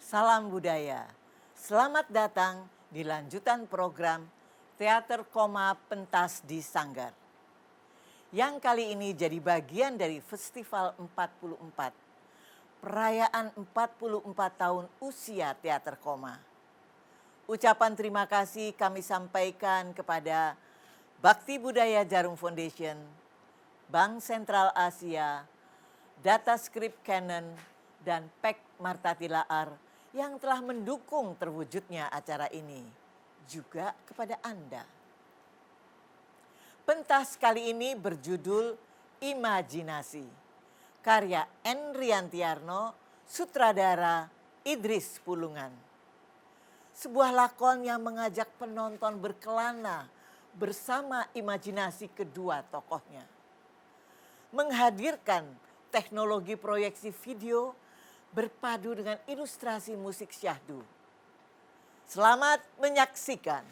Salam budaya. Selamat datang di lanjutan program Teater Koma Pentas di Sanggar. Yang kali ini jadi bagian dari Festival 44. Perayaan 44 tahun usia Teater Koma. Ucapan terima kasih kami sampaikan kepada Bakti Budaya Jarum Foundation, Bank Sentral Asia, Data Script Canon, dan PEK Marta Tilaar yang telah mendukung terwujudnya acara ini. Juga kepada Anda. Pentas kali ini berjudul Imajinasi. Karya N. Riantiarno, sutradara Idris Pulungan. Sebuah lakon yang mengajak penonton berkelana bersama imajinasi kedua tokohnya. Menghadirkan teknologi proyeksi video berpadu dengan ilustrasi musik syahdu. Selamat menyaksikan.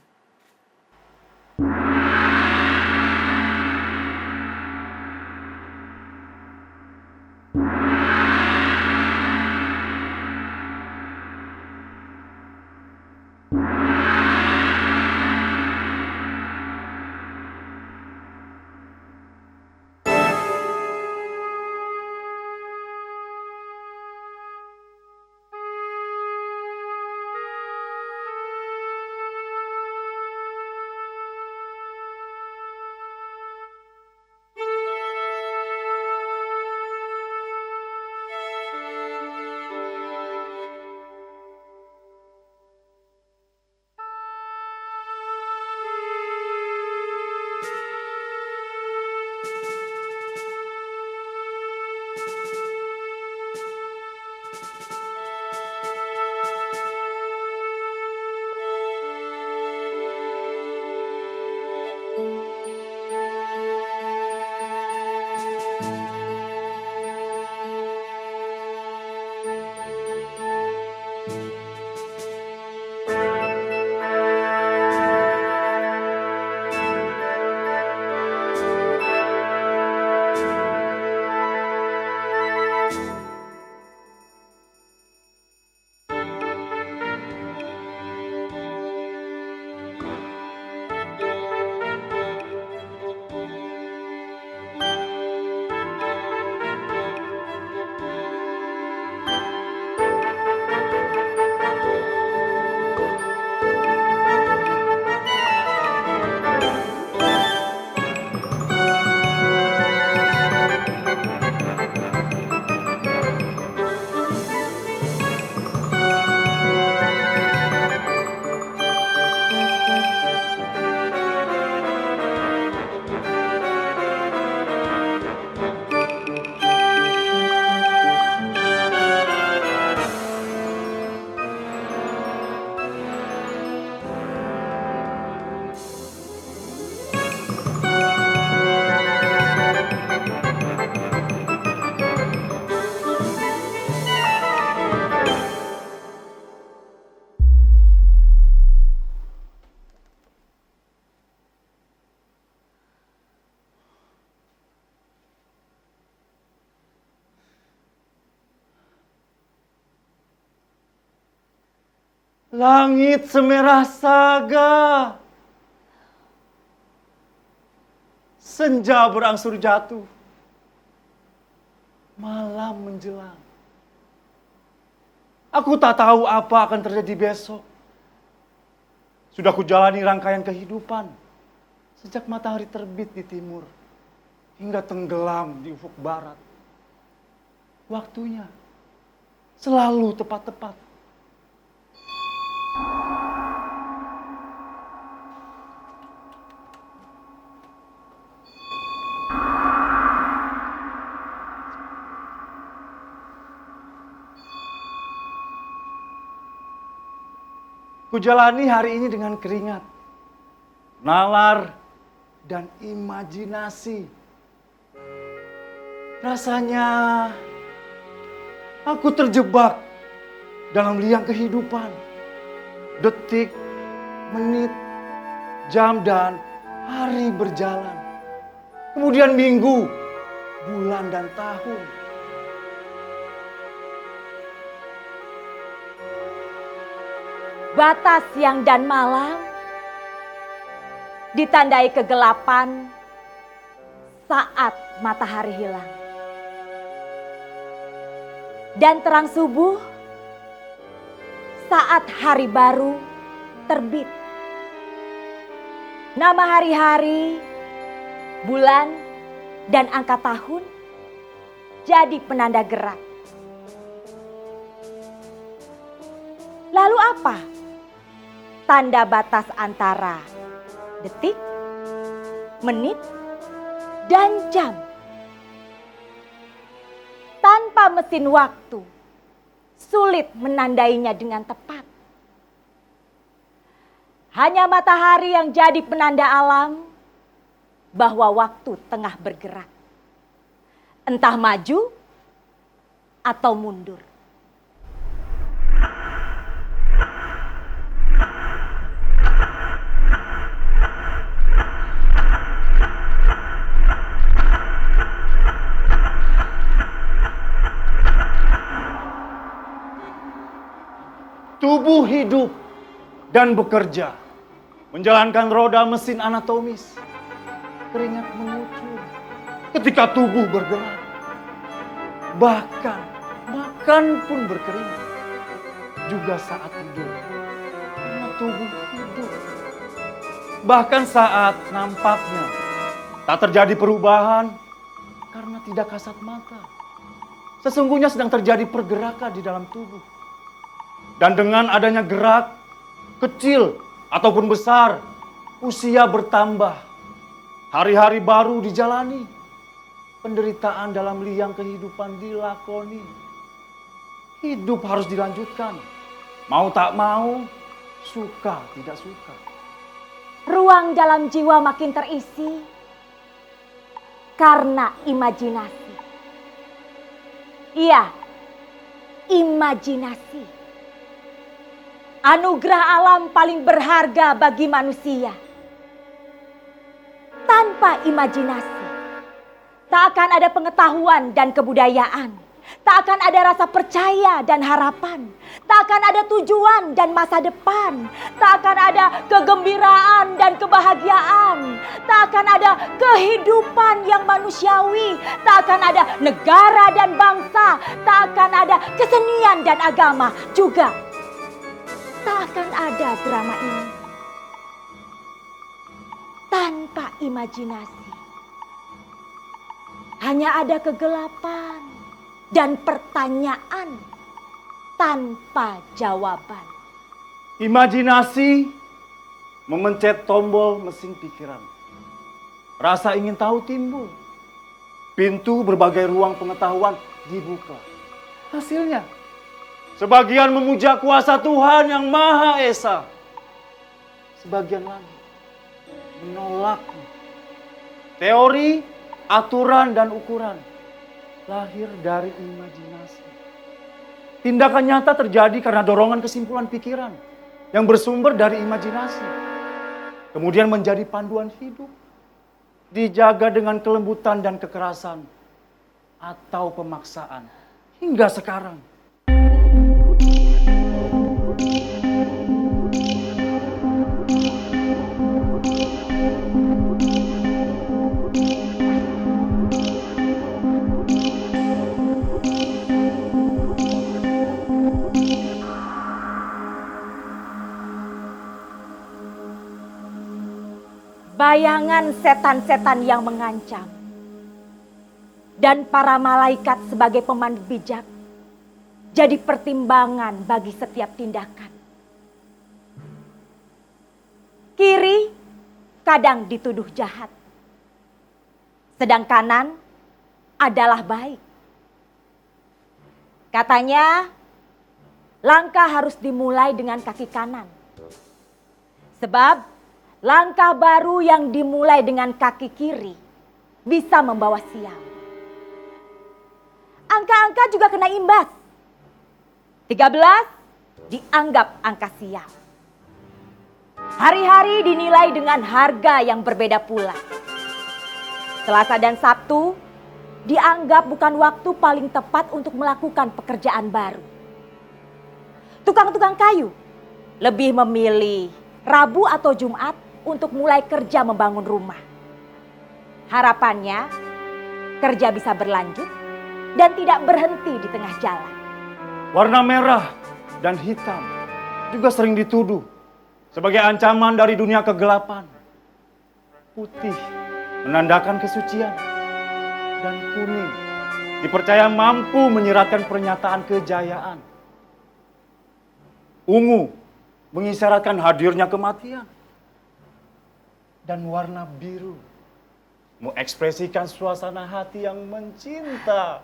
Langit semerah saga, senja berangsur jatuh, malam menjelang. Aku tak tahu apa akan terjadi besok. Sudah kujalani rangkaian kehidupan, sejak matahari terbit di timur, hingga tenggelam di ufuk barat. Waktunya selalu tepat-tepat. Kujalani hari ini dengan keringat, nalar, dan imajinasi. Rasanya aku terjebak dalam liang kehidupan. Detik, menit, jam, dan hari berjalan. Kemudian minggu, bulan, dan tahun. Batas siang dan malam ditandai kegelapan saat matahari hilang. Dan terang subuh saat hari baru terbit. Nama hari-hari, bulan, dan angka tahun jadi penanda gerak. Lalu apa tanda batas antara detik, menit, dan jam? Tanpa mesin waktu, sulit menandainya dengan tepat. Hanya matahari yang jadi penanda alam bahwa waktu tengah bergerak. Entah maju atau mundur. Tubuh hidup dan bekerja, menjalankan roda mesin anatomis. Keringat mengucur ketika tubuh bergerak. Bahkan makan pun berkeringat. Juga saat tidur, karena tubuh hidup. Bahkan saat nampaknya tak terjadi perubahan, karena tidak kasat mata. Sesungguhnya sedang terjadi pergerakan di dalam tubuh. Dan dengan adanya gerak, kecil ataupun besar, usia bertambah. Hari-hari baru dijalani. Penderitaan dalam liang kehidupan dilakoni. Hidup harus dilanjutkan. Mau tak mau, suka tidak suka. Ruang dalam jiwa makin terisi karena imajinasi. Iya, imajinasi. Anugerah alam paling berharga bagi manusia. Tanpa imajinasi, tak akan ada pengetahuan dan kebudayaan. Tak akan ada rasa percaya dan harapan. Tak akan ada tujuan dan masa depan. Tak akan ada kegembiraan dan kebahagiaan. Tak akan ada kehidupan yang manusiawi. Tak akan ada negara dan bangsa. Tak akan ada kesenian dan agama juga. Tak akan ada drama ini tanpa imajinasi. Hanya ada kegelapan dan pertanyaan tanpa jawaban. Imajinasi memencet tombol mesin pikiran. Rasa ingin tahu timbul. Pintu berbagai ruang pengetahuan dibuka. Hasilnya, sebagian memuja kuasa Tuhan yang Maha Esa. Sebagian lagi menolaknya. Teori, aturan, dan ukuran lahir dari imajinasi. Tindakan nyata terjadi karena dorongan kesimpulan pikiran yang bersumber dari imajinasi. Kemudian menjadi panduan hidup. Dijaga dengan kelembutan dan kekerasan atau pemaksaan hingga sekarang. Bayangan setan-setan yang mengancam dan para malaikat sebagai pemandu bijak jadi pertimbangan bagi setiap tindakan. Kiri kadang dituduh jahat, sedang kanan adalah baik. Katanya, langkah harus dimulai dengan kaki kanan. Sebab langkah baru yang dimulai dengan kaki kiri bisa membawa sial. Angka-angka juga kena imbas. 13 dianggap angka sial. Hari-hari dinilai dengan harga yang berbeda pula. Selasa dan Sabtu dianggap bukan waktu paling tepat untuk melakukan pekerjaan baru. Tukang-tukang kayu lebih memilih Rabu atau Jumat untuk mulai kerja membangun rumah. Harapannya kerja bisa berlanjut dan tidak berhenti di tengah jalan. Warna merah dan hitam juga sering dituduh sebagai ancaman dari dunia kegelapan. Putih menandakan kesucian dan kuning dipercaya mampu menyiratkan pernyataan kejayaan. Ungu mengisyaratkan hadirnya kematian. Dan warna biru mengekspresikan suasana hati yang mencinta.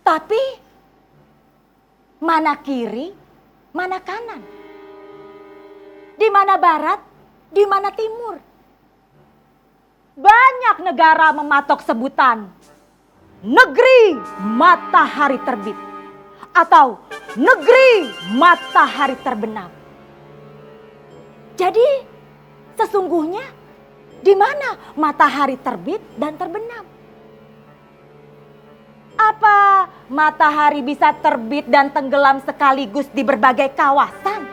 Tapi mana kiri, mana kanan? Di mana barat, di mana timur? Banyak negara mematok sebutan negeri matahari terbit atau negeri matahari terbenam. Jadi sesungguhnya di mana matahari terbit dan terbenam? Apa matahari bisa terbit dan tenggelam sekaligus di berbagai kawasan?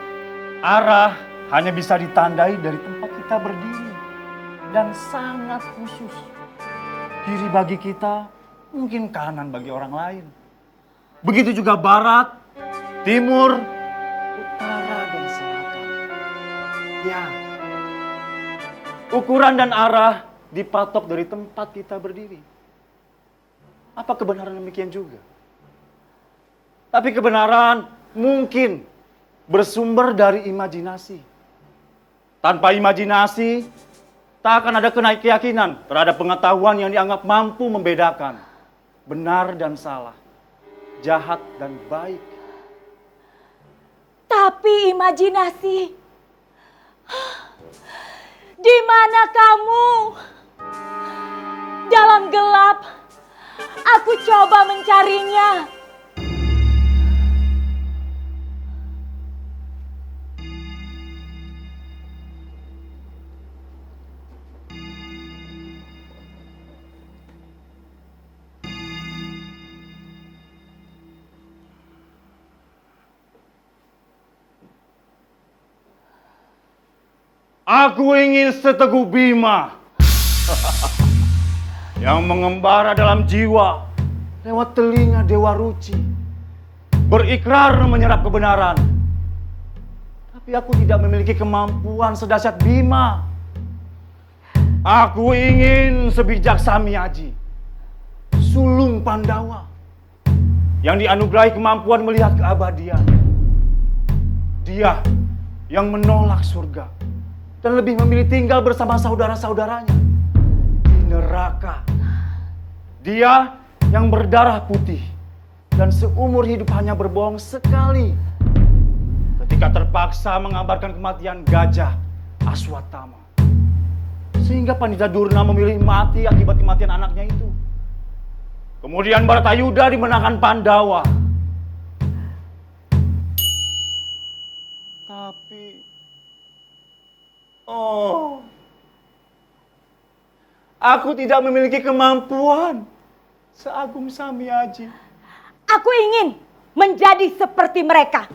Arah hanya bisa ditandai dari tempat kita berdiri dan sangat khusus. Kiri bagi kita, mungkin kanan bagi orang lain. Begitu juga barat, timur, utara, dan selatan. Ya, ukuran dan arah dipatok dari tempat kita berdiri. Apa kebenaran demikian juga? Tapi kebenaran mungkin bersumber dari imajinasi. Tanpa imajinasi, tak akan ada keyakinan terhadap pengetahuan yang dianggap mampu membedakan benar dan salah, jahat dan baik. Tapi imajinasi, di mana kamu? Dalam gelap, aku coba mencarinya. Aku ingin seteguh Bima yang mengembara dalam jiwa lewat telinga Dewa Ruci, berikrar menyerap kebenaran. Tapi aku tidak memiliki kemampuan sedahsyat Bima. Aku ingin sebijak Samiaji, sulung Pandawa, yang dianugerahi kemampuan melihat keabadian. Dia yang menolak surga dan lebih memilih tinggal bersama saudara-saudaranya di neraka. Dia yang berdarah putih dan seumur hidup hanya berbohong sekali ketika terpaksa mengabarkan kematian gajah Aswatthama. Sehingga Pandita Durna memilih mati akibat kematian anaknya itu. Kemudian Bharatayuda dimenangkan Pandawa. Tapi aku tidak memiliki kemampuan seagung Samiaji. Aku ingin menjadi seperti mereka.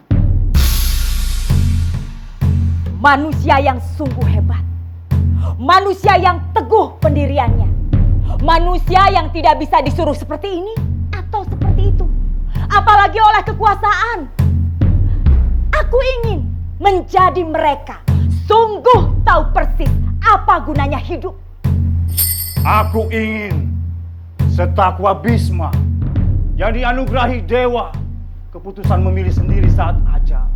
Manusia yang sungguh hebat. Manusia yang teguh pendiriannya. Manusia yang tidak bisa disuruh seperti ini atau seperti itu. Apalagi oleh kekuasaan. Aku ingin menjadi mereka. Sungguh tahu persis apa gunanya hidup. Aku ingin setakwa Bhisma yang dianugerahi dewa keputusan memilih sendiri saat ajal.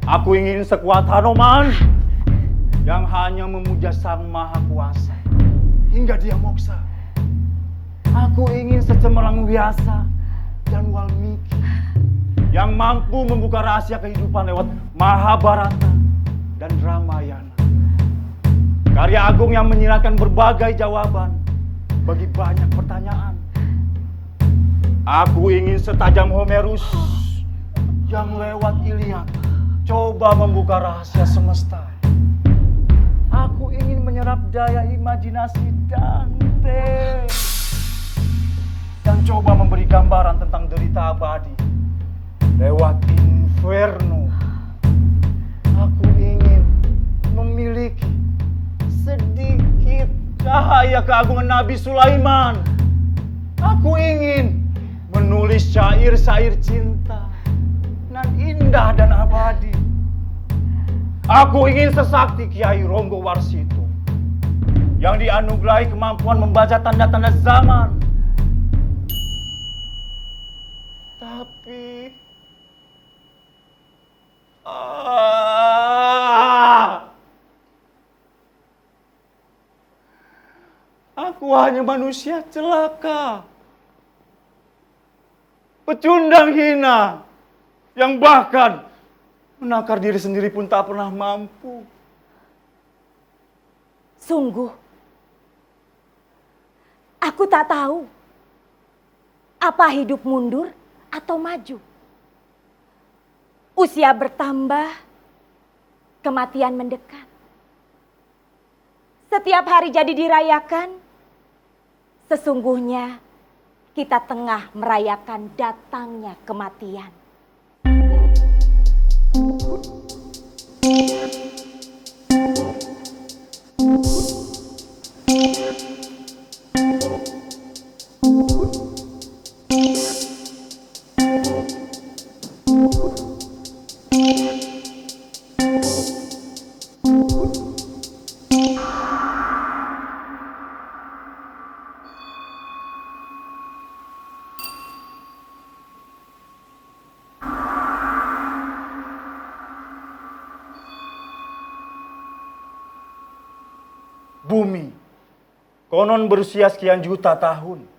Aku ingin sekuat Hanuman yang hanya memuja Sang Maha Kuasa hingga dia moksa. Aku ingin secemerlang Vyasa dan Walmiki yang mampu membuka rahasia kehidupan lewat Mahabharata dan Ramayana. Karya agung yang menyiratkan berbagai jawaban bagi banyak pertanyaan. Aku ingin setajam Homerus yang lewat Iliad coba membuka rahasia semesta. Aku ingin menyerap daya imajinasi Dante dan coba memberi gambaran tentang derita abadi lewat inferno. Aku ingin memiliki sedikit cahaya keagungan Nabi Sulaiman. Aku ingin menulis syair-syair cinta nan indah dan abadi. Aku ingin sesakti Kiai Ronggo Warsito yang dianugerahi kemampuan membaca tanda-tanda zaman. Tapi aku hanya manusia celaka, pecundang hina, yang bahkan menakar diri sendiri pun tak pernah mampu. Sungguh, aku tak tahu apa hidup mundur atau maju. Usia bertambah, kematian mendekat. Setiap hari jadi dirayakan, sesungguhnya kita tengah merayakan datangnya kematian. Bumi konon berusia sekian juta tahun.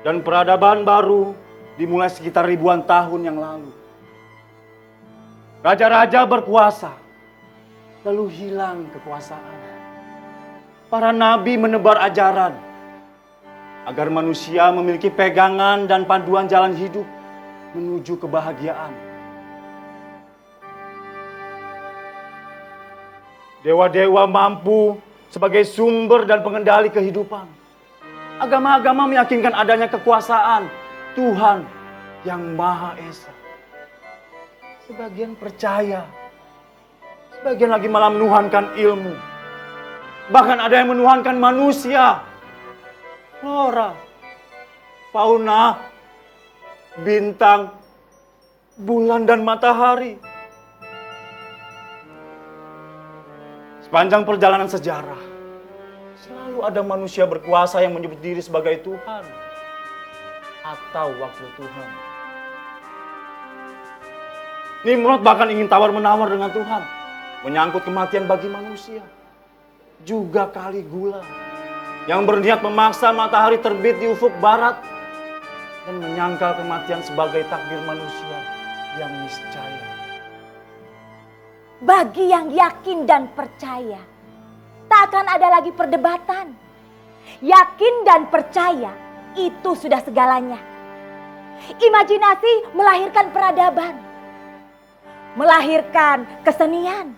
Dan peradaban baru dimulai sekitar ribuan tahun yang lalu. Raja-raja berkuasa, lalu hilang kekuasaan. Para nabi menebar ajaran agar manusia memiliki pegangan dan panduan jalan hidup menuju kebahagiaan. Dewa-dewa mampu sebagai sumber dan pengendali kehidupan. Agama-agama meyakinkan adanya kekuasaan Tuhan yang Maha Esa. Sebagian percaya, sebagian lagi malah menuhankan ilmu. Bahkan ada yang menuhankan manusia, flora, fauna, bintang, bulan dan matahari. Sepanjang perjalanan sejarah, selalu ada manusia berkuasa yang menyebut diri sebagai Tuhan atau wakil Tuhan. Nimrod bahkan ingin tawar-menawar dengan Tuhan, menyangkut kematian bagi manusia. Juga Caligula yang berniat memaksa matahari terbit di ufuk barat dan menyangkal kematian sebagai takdir manusia yang niscaya. Bagi yang yakin dan percaya, tak akan ada lagi perdebatan. Yakin dan percaya itu sudah segalanya. Imajinasi melahirkan peradaban, melahirkan kesenian,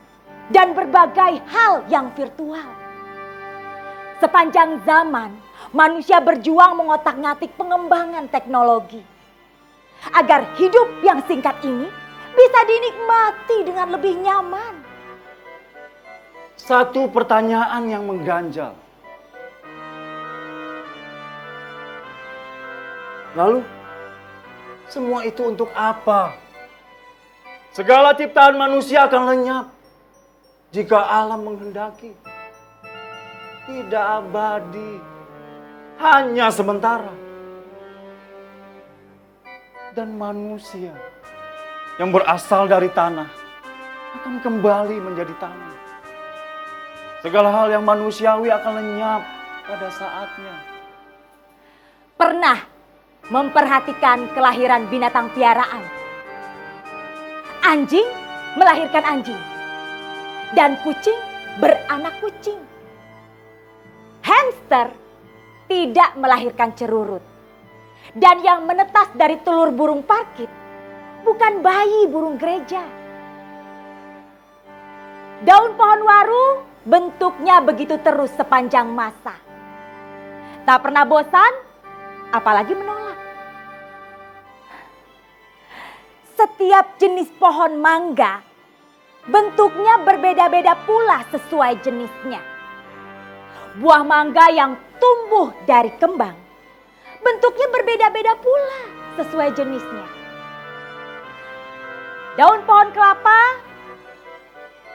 dan berbagai hal yang virtual. Sepanjang zaman, manusia berjuang mengotak-ngatik pengembangan teknologi agar hidup yang singkat ini bisa dinikmati dengan lebih nyaman. Satu pertanyaan yang mengganjal. Lalu, semua itu untuk apa? Segala ciptaan manusia akan lenyap jika alam menghendaki. Tidak abadi, hanya sementara. Dan manusia yang berasal dari tanah akan kembali menjadi tanah. Segala hal yang manusiawi akan lenyap pada saatnya. Pernah memperhatikan kelahiran binatang piaraan? Anjing melahirkan anjing, dan kucing beranak kucing. Hamster tidak melahirkan cerurut, dan yang menetas dari telur burung parkit bukan bayi burung gereja. Daun pohon waru bentuknya begitu terus sepanjang masa. Tak pernah bosan, apalagi menolak. setiap jenis pohon mangga bentuknya berbeda-beda pula sesuai jenisnya. Buah mangga yang tumbuh dari kembang bentuknya berbeda-beda pula sesuai jenisnya. Daun pohon kelapa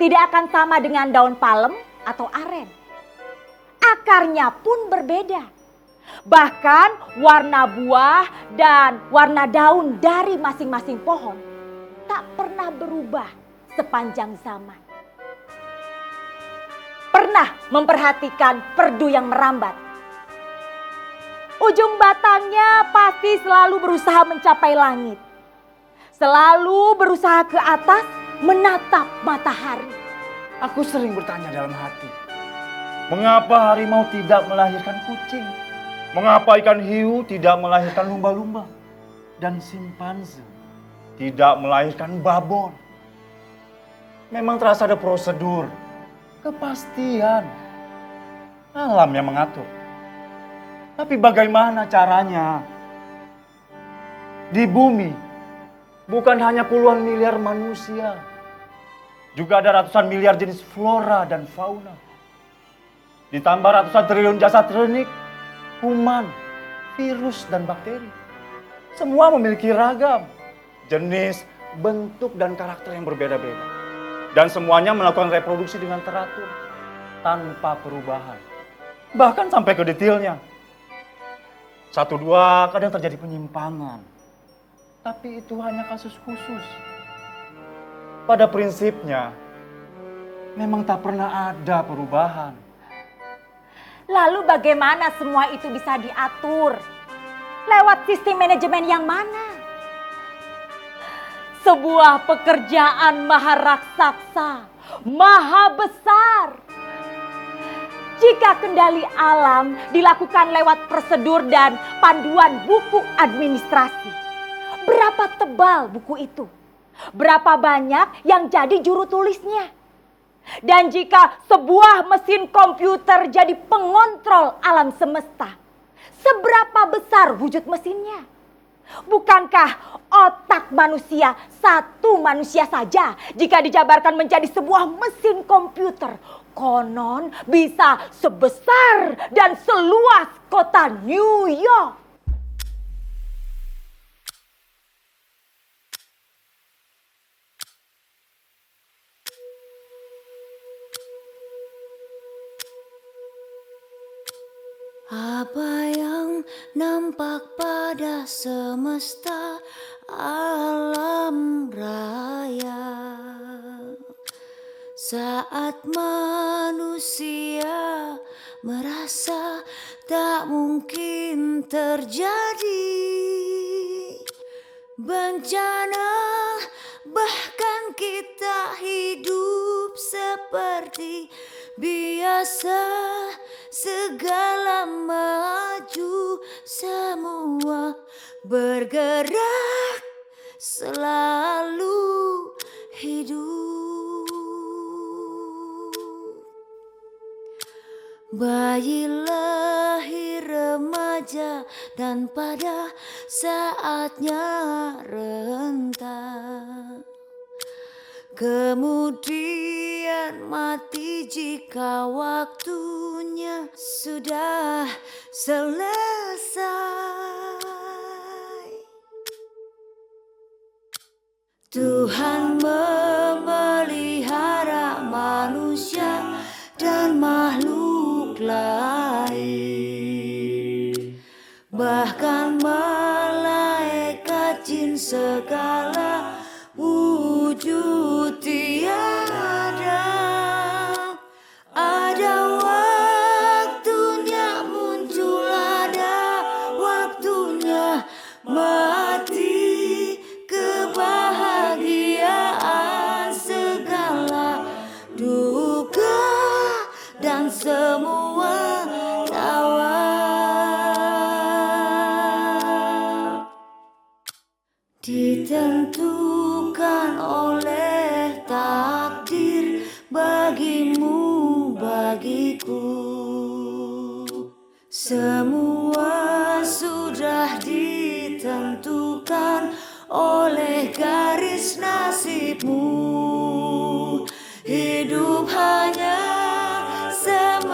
tidak akan sama dengan daun palem atau aren. Akarnya pun berbeda. Bahkan warna buah dan warna daun dari masing-masing pohon tak pernah berubah sepanjang zaman. Pernah memperhatikan perdu yang merambat? Ujung batangnya pasti selalu berusaha mencapai langit. Selalu berusaha ke atas menatap matahari. Aku sering bertanya dalam hati, mengapa harimau tidak melahirkan kucing? Mengapa ikan hiu tidak melahirkan lumba-lumba? Dan simpanse tidak melahirkan babon? Memang terasa ada prosedur, kepastian, alam yang mengatur. Tapi bagaimana caranya? Di bumi bukan hanya puluhan miliar manusia, juga ada ratusan miliar jenis flora dan fauna. Ditambah ratusan triliun jasad renik, kuman, virus, dan bakteri. Semua memiliki ragam, jenis, bentuk, dan karakter yang berbeda-beda. Dan semuanya melakukan reproduksi dengan teratur, tanpa perubahan. Bahkan sampai ke detailnya. Satu dua kadang terjadi penyimpangan. Tapi itu hanya kasus khusus. Pada prinsipnya, memang tak pernah ada perubahan. Lalu bagaimana semua itu bisa diatur? Lewat sistem manajemen yang mana? Sebuah pekerjaan maha raksasa, maha besar. Jika kendali alam dilakukan lewat prosedur dan panduan buku administrasi, berapa tebal buku itu? Berapa banyak yang jadi juru tulisnya? Dan jika sebuah mesin komputer jadi pengontrol alam semesta, seberapa besar wujud mesinnya? Bukankah otak manusia satu manusia saja jika dijabarkan menjadi sebuah mesin komputer? Konon bisa sebesar dan seluas kota New York. Apa yang nampak pada semesta alam raya saat manusia merasa tak mungkin terjadi bencana, bahkan kita hidup seperti biasa. Segala maju, semua bergerak, selalu hidup. Bayi lahir remaja dan pada saatnya renta. Kemudian mati jika waktunya sudah selesai. Tuhan memelihara manusia dan makhluk lain, bahkan malaikat jin segala wujud tiada. Ada waktunya muncul, ada waktunya mati. Kebahagiaan, segala duka, dan semua tawa ditentukan oleh takdir bagimu, bagiku. Semua sudah ditentukan oleh garis nasibmu. Hidup hanya sementara,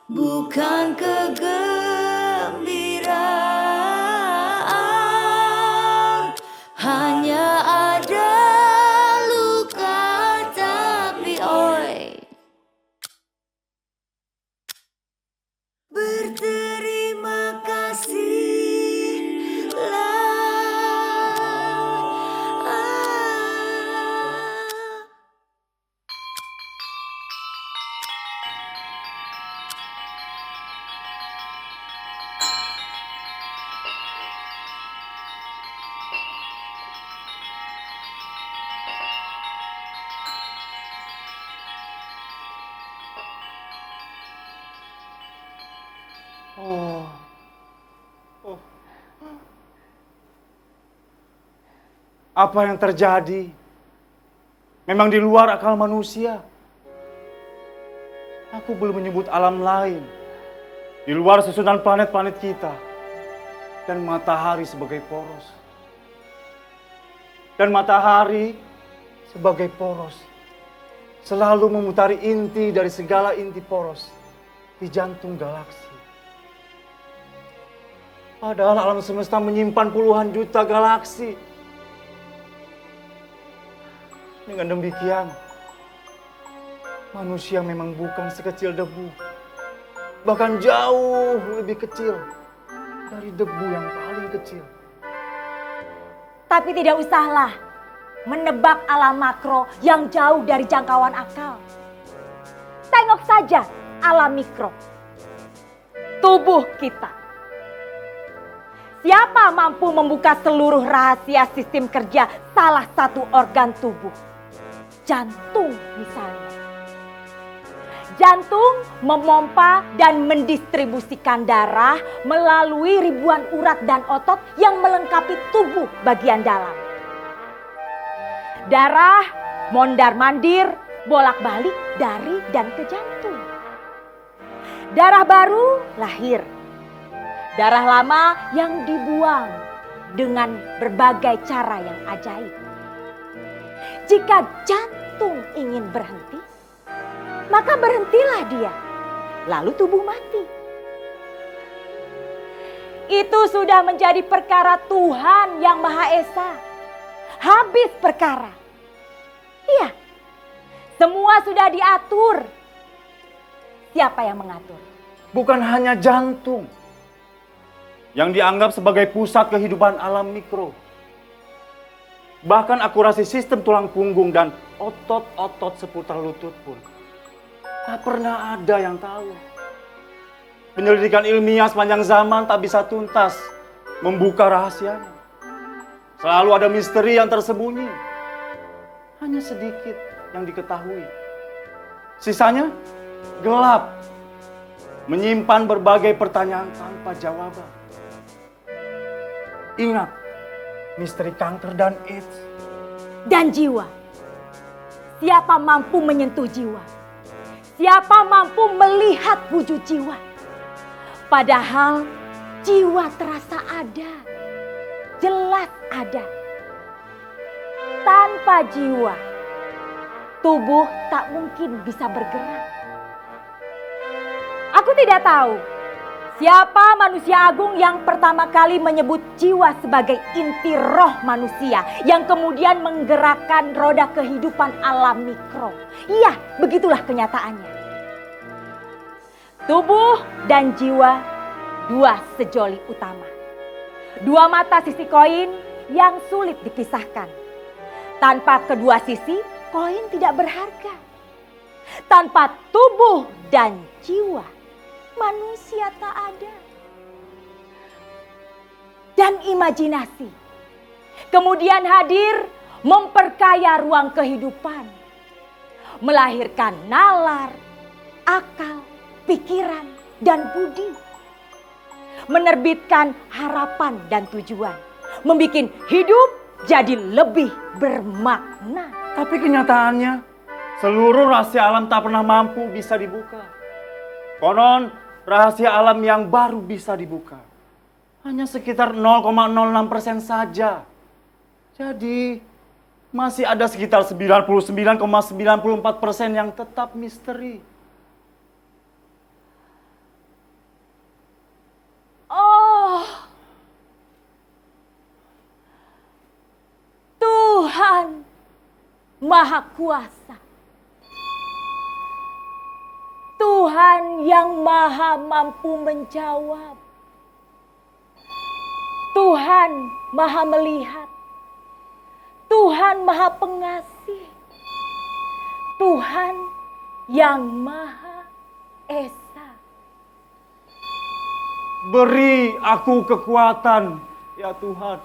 bukan kegembiraan. Hanya ada luka tapi oi, berterima kasihlah. Oh. Apa yang terjadi memang di luar akal manusia. Aku belum menyebut alam lain di luar susunan planet-planet kita dan matahari sebagai poros. Dan matahari sebagai poros selalu memutari inti dari segala inti poros di jantung galaksi. Padahal alam semesta menyimpan puluhan juta galaksi. Dengan demikian, manusia memang bukan sekecil debu. Bahkan jauh lebih kecil dari debu yang paling kecil. Tapi tidak usahlah menebak alam makro yang jauh dari jangkauan akal. Tengok saja alam mikro. Tubuh kita. Siapa mampu membuka seluruh rahasia sistem kerja salah satu organ tubuh? Jantung misalnya. Jantung memompa dan mendistribusikan darah melalui ribuan urat dan otot yang melengkapi tubuh bagian dalam. Darah mondar-mandir bolak-balik dari dan ke jantung. Darah baru lahir. Darah lama yang dibuang dengan berbagai cara yang ajaib. Jika jantung ingin berhenti, maka berhentilah dia. Lalu tubuh mati. Itu sudah menjadi perkara Tuhan yang Maha Esa. Habis perkara. Iya, semua sudah diatur. Siapa yang mengatur? Bukan hanya jantung yang dianggap sebagai pusat kehidupan alam mikro. Bahkan akurasi sistem tulang punggung dan otot-otot seputar lutut pun tak pernah ada yang tahu. Penyelidikan ilmiah sepanjang zaman tak bisa tuntas membuka rahasianya. Selalu ada misteri yang tersembunyi. Hanya sedikit yang diketahui. Sisanya gelap, menyimpan berbagai pertanyaan tanpa jawaban. Ingat, misteri kanker dan AIDS. Dan jiwa. Siapa mampu menyentuh jiwa? Siapa mampu melihat wujud jiwa? Padahal jiwa terasa ada. Jelas ada. Tanpa jiwa, tubuh tak mungkin bisa bergerak. Aku tidak tahu siapa manusia agung yang pertama kali menyebut jiwa sebagai inti roh manusia yang kemudian menggerakkan roda kehidupan alam mikro. Iya, begitulah kenyataannya. Tubuh dan jiwa dua sejoli utama. Dua mata sisi koin yang sulit dipisahkan. Tanpa kedua sisi, koin tidak berharga. Tanpa tubuh dan jiwa, manusia tak ada. Dan imajinasi kemudian hadir memperkaya ruang kehidupan. Melahirkan nalar, akal, pikiran, dan budi. Menerbitkan harapan dan tujuan. Membikin hidup jadi lebih bermakna. Tapi kenyataannya, seluruh rahasia alam tak pernah mampu bisa dibuka. Konon, rahasia alam yang baru bisa dibuka hanya sekitar 0,06% saja. Jadi masih ada sekitar 99,94% yang tetap misteri. Oh, Tuhan Maha Kuasa. Tuhan yang maha mampu menjawab. Tuhan maha melihat. Tuhan maha pengasih. Tuhan yang maha esa. Beri aku kekuatan, ya Tuhan,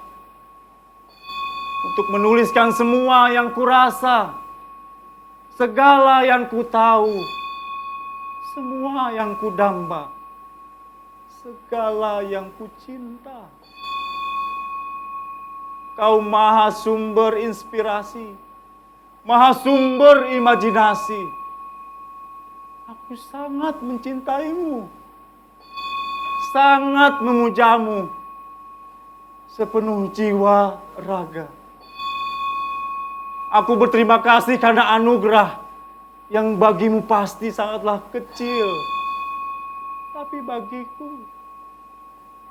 untuk menuliskan semua yang kurasa, segala yang ku tahu, semua yang ku damba, segala yang ku cinta. Kau maha sumber inspirasi, maha sumber imajinasi. Aku sangat mencintaimu, sangat memujamu, sepenuh jiwa raga. Aku berterima kasih karena anugerah yang bagimu pasti sangatlah kecil. Tapi bagiku,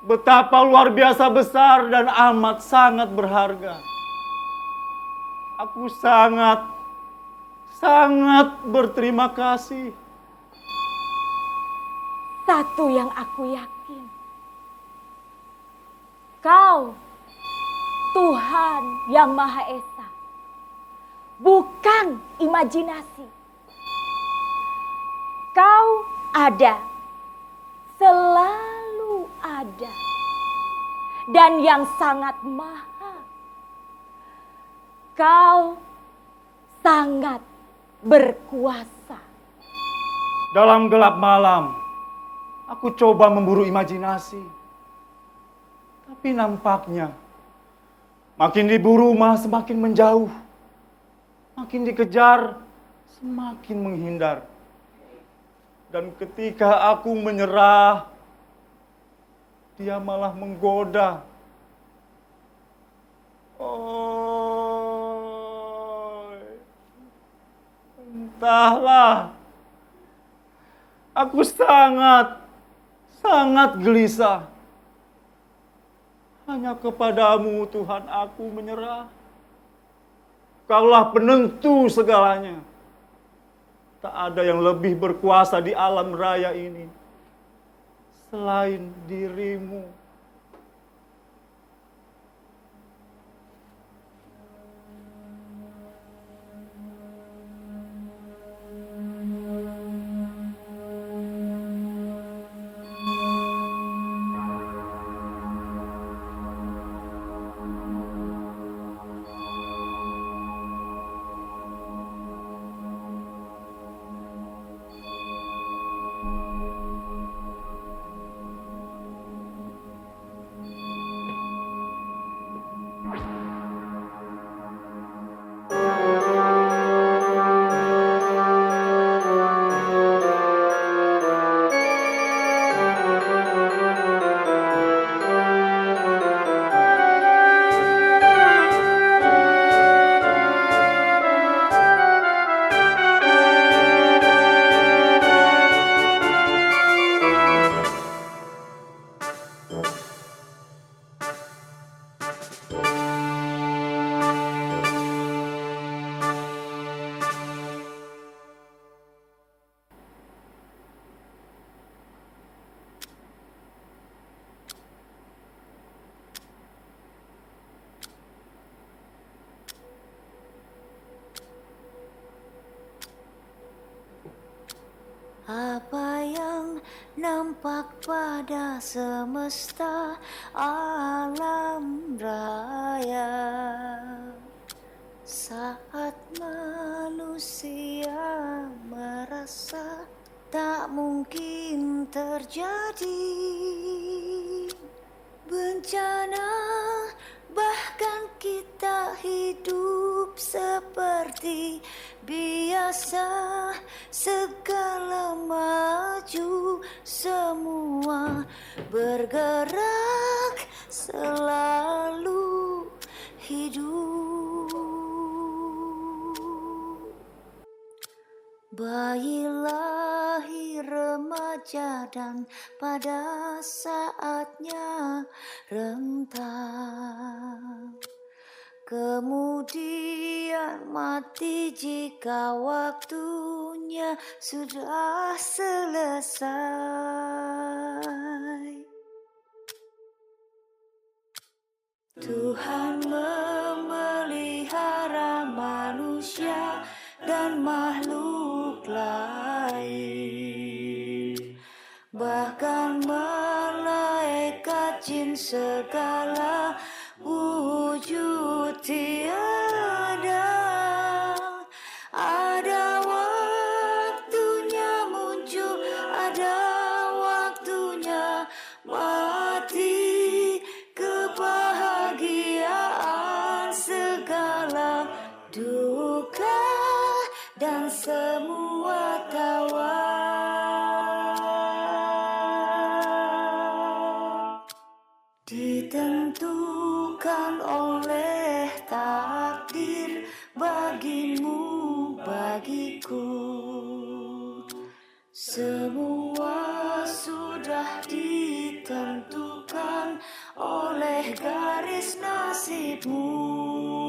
betapa luar biasa besar dan amat sangat berharga. Aku sangat berterima kasih. Satu yang aku yakin. Kau, Tuhan yang Maha Esa, bukan imajinasi. Kau ada, selalu ada, dan yang sangat maha. Kau sangat berkuasa. Dalam gelap malam, aku coba memburu imajinasi. Tapi nampaknya, makin diburu malah semakin menjauh. Makin dikejar, semakin menghindar. Dan ketika aku menyerah, dia malah menggoda. Oh, entahlah. Aku sangat gelisah. Hanya kepadamu Tuhan aku menyerah. Kaulah penentu segalanya. Tak ada yang lebih berkuasa di alam raya ini selain dirimu. Apa yang nampak pada semesta alam raya saat manusia merasa tak mungkin terjadi bencana, bahkan kita hidup seperti biasa, segala maju, semua bergerak, selalu hidup. Bayi lahir remaja dan pada saatnya rentang, kemudian mati jika waktunya sudah selesai. Tuhan memelihara manusia dan makhluk lain, bahkan malaikat, jin, segala wujud tiada. Ada waktunya muncul, ada waktunya mati. Kebahagiaan, segala duka, dan semua tawa ditentukan oleh takdir bagimu, bagiku. Semua sudah ditentukan oleh garis nasibmu.